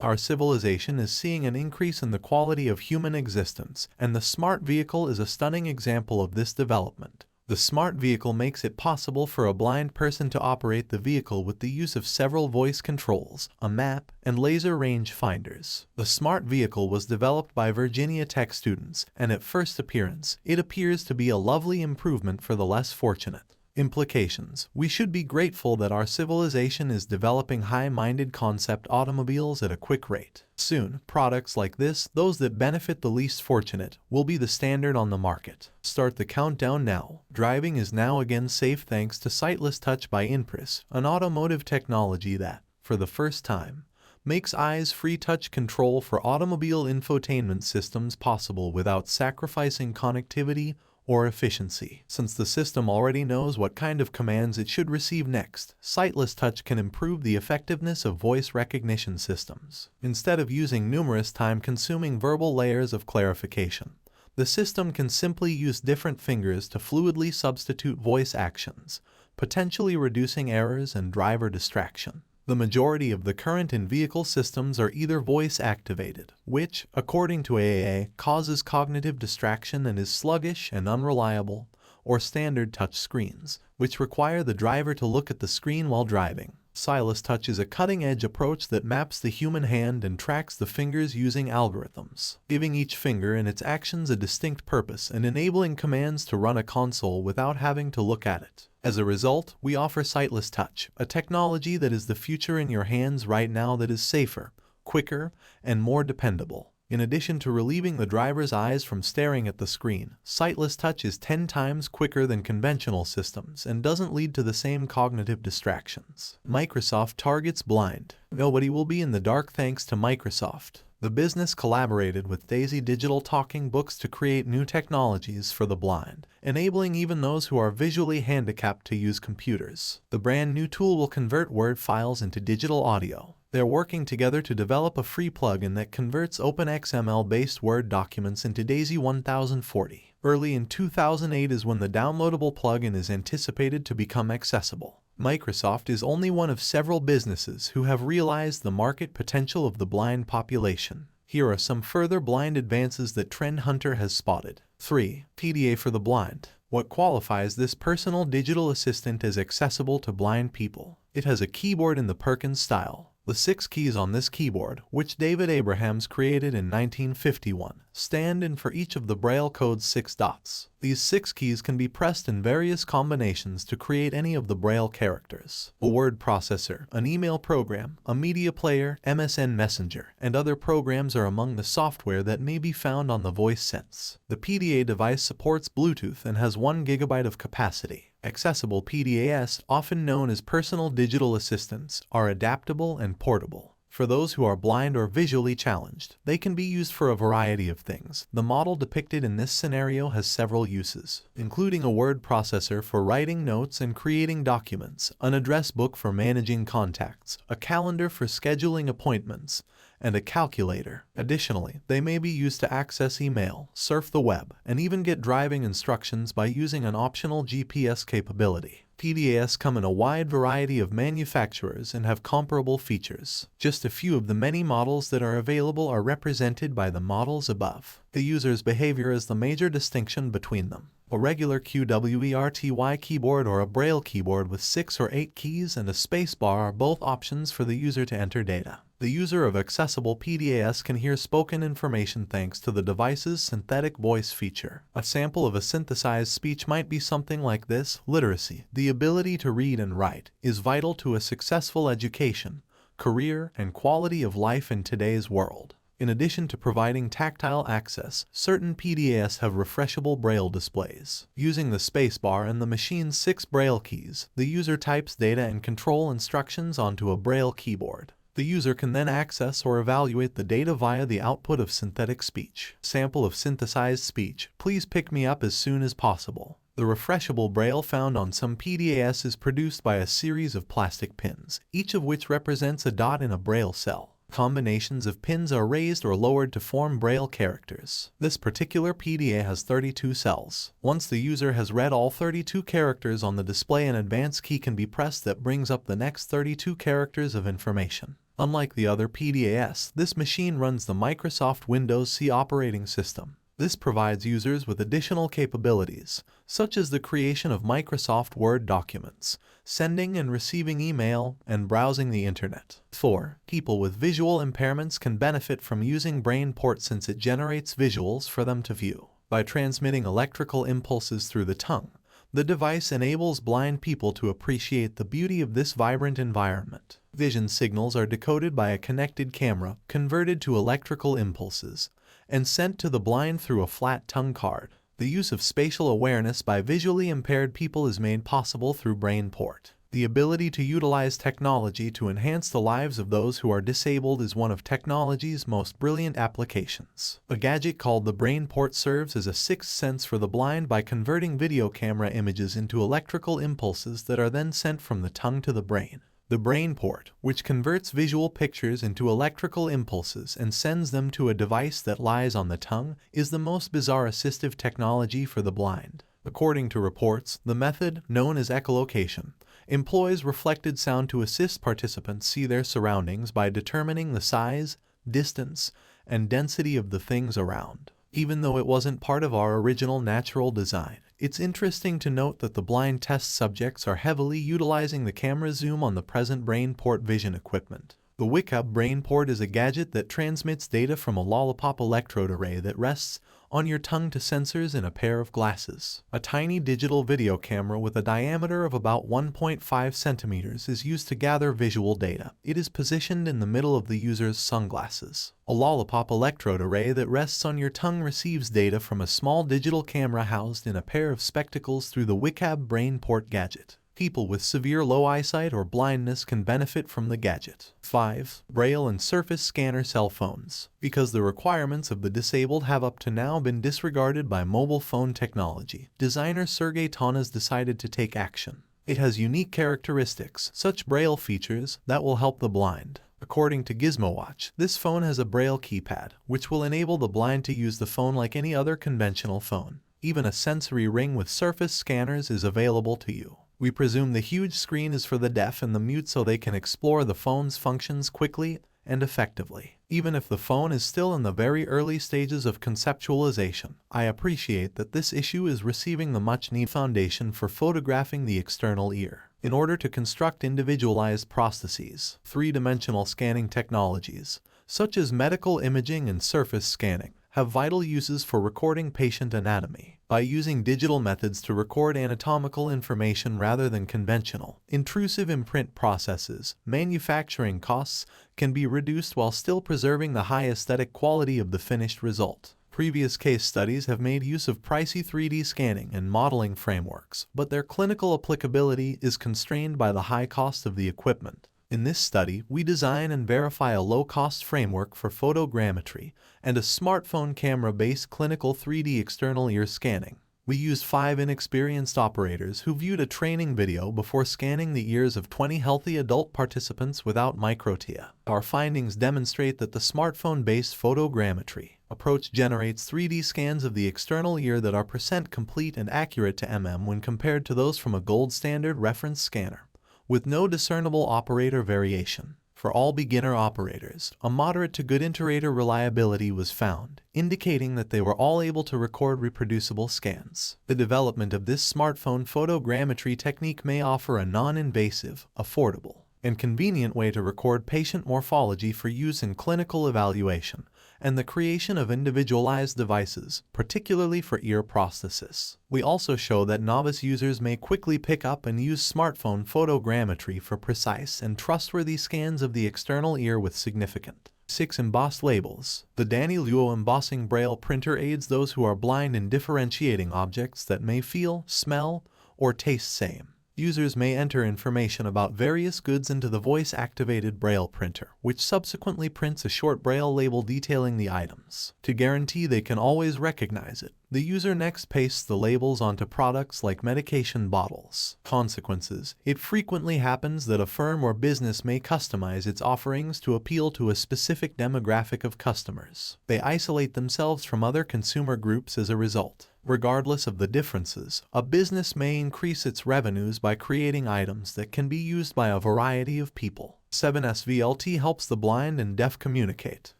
Our civilization is seeing an increase in the quality of human existence, and the smart vehicle is a stunning example of this development. The smart vehicle makes it possible for a blind person to operate the vehicle with the use of several voice controls, a map, and laser range finders. The smart vehicle was developed by Virginia Tech students, and at first appearance, it appears to be a lovely improvement for the less fortunate. Implications: we should be grateful that our civilization is developing high-minded concept automobiles at a quick rate. Soon, products like this, those that benefit the least fortunate, will be the standard on the market. Start the countdown now. Driving is now again safe thanks to Sightless Touch by Inpris, an automotive technology that, for the first time, makes eyes-free touch control for automobile infotainment systems possible without sacrificing connectivity or efficiency. Since the system already knows what kind of commands it should receive next, Sightless Touch can improve the effectiveness of voice recognition systems. Instead of using numerous time-consuming verbal layers of clarification, the system can simply use different fingers to fluidly substitute voice actions, potentially reducing errors and driver distraction. The majority of the current in-vehicle systems are either voice-activated, which, according to AAA, causes cognitive distraction and is sluggish and unreliable, or standard touch screens, which require the driver to look at the screen while driving. Sightless Touch is a cutting-edge approach that maps the human hand and tracks the fingers using algorithms, giving each finger and its actions a distinct purpose and enabling commands to run a console without having to look at it. As a result, we offer Sightless Touch, a technology that is the future in your hands right now that is safer, quicker, and more dependable. In addition to relieving the driver's eyes from staring at the screen, Sightless Touch is 10 times quicker than conventional systems and doesn't lead to the same cognitive distractions. Microsoft targets blind. Nobody will be in the dark thanks to Microsoft. The business collaborated with Daisy Digital Talking Books to create new technologies for the blind, enabling even those who are visually handicapped to use computers. The brand new tool will convert Word files into digital audio. They're working together to develop a free plugin that converts OpenXML-based Word documents into Daisy 1040. Early in 2008 is when the downloadable plugin is anticipated to become accessible. Microsoft is only one of several businesses who have realized the market potential of the blind population. Here are some further blind advances that Trend Hunter has spotted. 3. PDA for the blind. What qualifies this personal digital assistant as accessible to blind people? It has a keyboard in the Perkins style. The 6 keys on this keyboard, which David Abrahams created in 1951, stand in for each of the Braille code's 6 dots. These 6 keys can be pressed in various combinations to create any of the Braille characters. A word processor, an email program, a media player, MSN Messenger, and other programs are among the software that may be found on the VoiceSense. The PDA device supports Bluetooth and has 1 GB of capacity. Accessible PDAs, often known as personal digital assistants, are adaptable and portable. For those who are blind or visually challenged, they can be used for a variety of things. The model depicted in this scenario has several uses, including a word processor for writing notes and creating documents, an address book for managing contacts, a calendar for scheduling appointments, and a calculator. Additionally, they may be used to access email, surf the web, and even get driving instructions by using an optional GPS capability. PDAs come in a wide variety of manufacturers and have comparable features. Just a few of the many models that are available are represented by the models above. The user's behavior is the major distinction between them. A regular QWERTY keyboard or a Braille keyboard with 6 or 8 keys and a spacebar are both options for the user to enter data. The user of accessible PDAs can hear spoken information thanks to the device's synthetic voice feature. A sample of a synthesized speech might be something like this: literacy, the ability to read and write, is vital to a successful education, career, and quality of life in today's world. In addition to providing tactile access, certain PDAs have refreshable Braille displays. Using the spacebar and the machine's 6 Braille keys, the user types data and control instructions onto a Braille keyboard. The user can then access or evaluate the data via the output of synthetic speech. Sample of synthesized speech: please pick me up as soon as possible. The refreshable Braille found on some PDAs is produced by a series of plastic pins, each of which represents a dot in a Braille cell. Combinations of pins are raised or lowered to form Braille characters. This particular PDA has 32 cells. Once the user has read all 32 characters on the display, an advanced key can be pressed that brings up the next 32 characters of information. Unlike the other PDAs, this machine runs the Microsoft Windows CE operating system. This provides users with additional capabilities, such as the creation of Microsoft Word documents, sending and receiving email, and browsing the internet. 4. People with visual impairments can benefit from using BrainPort since it generates visuals for them to view. By transmitting electrical impulses through the tongue, the device enables blind people to appreciate the beauty of this vibrant environment. Vision signals are decoded by a connected camera, converted to electrical impulses, and sent to the blind through a flat tongue card. The use of spatial awareness by visually impaired people is made possible through BrainPort. The ability to utilize technology to enhance the lives of those who are disabled is one of technology's most brilliant applications. A gadget called the BrainPort serves as a sixth sense for the blind by converting video camera images into electrical impulses that are then sent from the tongue to the brain. The BrainPort, which converts visual pictures into electrical impulses and sends them to a device that lies on the tongue, is the most bizarre assistive technology for the blind. According to reports, the method, known as echolocation, employs reflected sound to assist participants see their surroundings by determining the size, distance, and density of the things around. Even though it wasn't part of our original natural design, it's interesting to note that the blind test subjects are heavily utilizing the camera zoom on the present BrainPort vision equipment. The WICAB BrainPort is a gadget that transmits data from a lollipop electrode array that rests on your tongue to sensors in a pair of glasses. A tiny digital video camera with a diameter of about 1.5 centimeters is used to gather visual data. It is positioned in the middle of the user's sunglasses. A lollipop electrode array that rests on your tongue receives data from a small digital camera housed in a pair of spectacles through the WICAB BrainPort gadget. People with severe low eyesight or blindness can benefit from the gadget. 5. Braille and surface scanner cell phones. Because the requirements of the disabled have up to now been disregarded by mobile phone technology, designer Sergey Tonas decided to take action. It has unique characteristics, such Braille features, that will help the blind. According to GizmoWatch, this phone has a Braille keypad, which will enable the blind to use the phone like any other conventional phone. Even a sensory ring with surface scanners is available to you. We presume the huge screen is for the deaf and the mute so they can explore the phone's functions quickly and effectively. Even if the phone is still in the very early stages of conceptualization, I appreciate that this issue is receiving the much-needed foundation for photographing the external ear. In order to construct individualized prostheses, three-dimensional scanning technologies, such as medical imaging and surface scanning, have vital uses for recording patient anatomy. By using digital methods to record anatomical information rather than conventional, intrusive imprint processes, manufacturing costs can be reduced while still preserving the high aesthetic quality of the finished result. Previous case studies have made use of pricey 3D scanning and modeling frameworks, but their clinical applicability is constrained by the high cost of the equipment. In this study, we design and verify a low-cost framework for photogrammetry and a smartphone camera-based clinical 3D external ear scanning. We used 5 inexperienced operators who viewed a training video before scanning the ears of 20 healthy adult participants without microtia. Our findings demonstrate that the smartphone-based photogrammetry approach generates 3D scans of the external ear that are % complete and accurate to when compared to those from a gold standard reference scanner, with no discernible operator variation. For all beginner operators, a moderate to good iterator reliability was found, indicating that they were all able to record reproducible scans. The development of this smartphone photogrammetry technique may offer a non-invasive, affordable, and convenient way to record patient morphology for use in clinical evaluation and the creation of individualized devices, particularly for ear prosthesis. We also show that novice users may quickly pick up and use smartphone photogrammetry for precise and trustworthy scans of the external ear with significant 6 embossed labels. The Danny Luo embossing braille printer aids those who are blind in differentiating objects that may feel, smell, or taste same. Users may enter information about various goods into the voice-activated braille printer, which subsequently prints a short braille label detailing the items. To guarantee they can always recognize it, the user next pastes the labels onto products like medication bottles. Consequences: it frequently happens that a firm or business may customize its offerings to appeal to a specific demographic of customers. They isolate themselves from other consumer groups as a result. Regardless of the differences, a business may increase its revenues by creating items that can be used by a variety of people. 7. SVLT helps the blind and deaf communicate.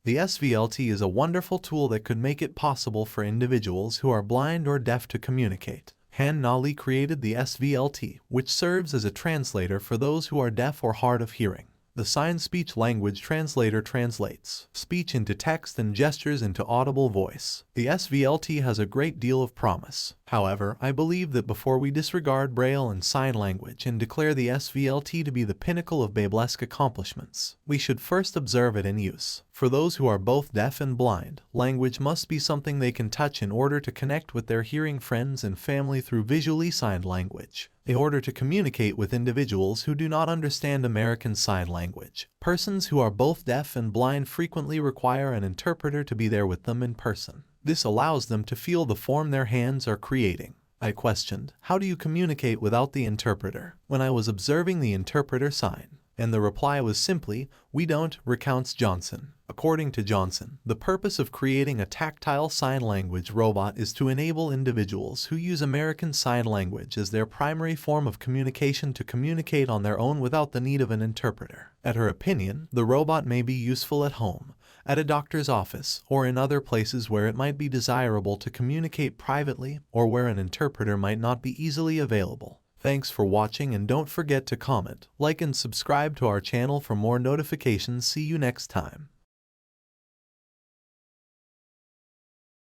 The SVLT is a wonderful tool that could make it possible for individuals who are blind or deaf to communicate. Han Nali created the SVLT, which serves as a translator for those who are deaf or hard of hearing. The sign-speech language translator translates speech into text and gestures into audible voice. The SVLT has a great deal of promise. However, I believe that before we disregard Braille and sign language and declare the SVLT to be the pinnacle of Babelesque accomplishments, we should first observe it in use. For those who are both deaf and blind, language must be something they can touch in order to connect with their hearing friends and family through visually signed language. In order to communicate with individuals who do not understand American Sign Language, persons who are both deaf and blind frequently require an interpreter to be there with them in person. This allows them to feel the form their hands are creating. I questioned, "How do you communicate without the interpreter?" when I was observing the interpreter sign, and the reply was simply, "We don't," recounts Johnson. According to Johnson, the purpose of creating a tactile sign language robot is to enable individuals who use American Sign Language as their primary form of communication to communicate on their own without the need of an interpreter. At her opinion, the robot may be useful at home, at a doctor's office, or in other places where it might be desirable to communicate privately or where an interpreter might not be easily available. Thanks for watching, and don't forget to comment, like and subscribe to our channel for more notifications. See you next time.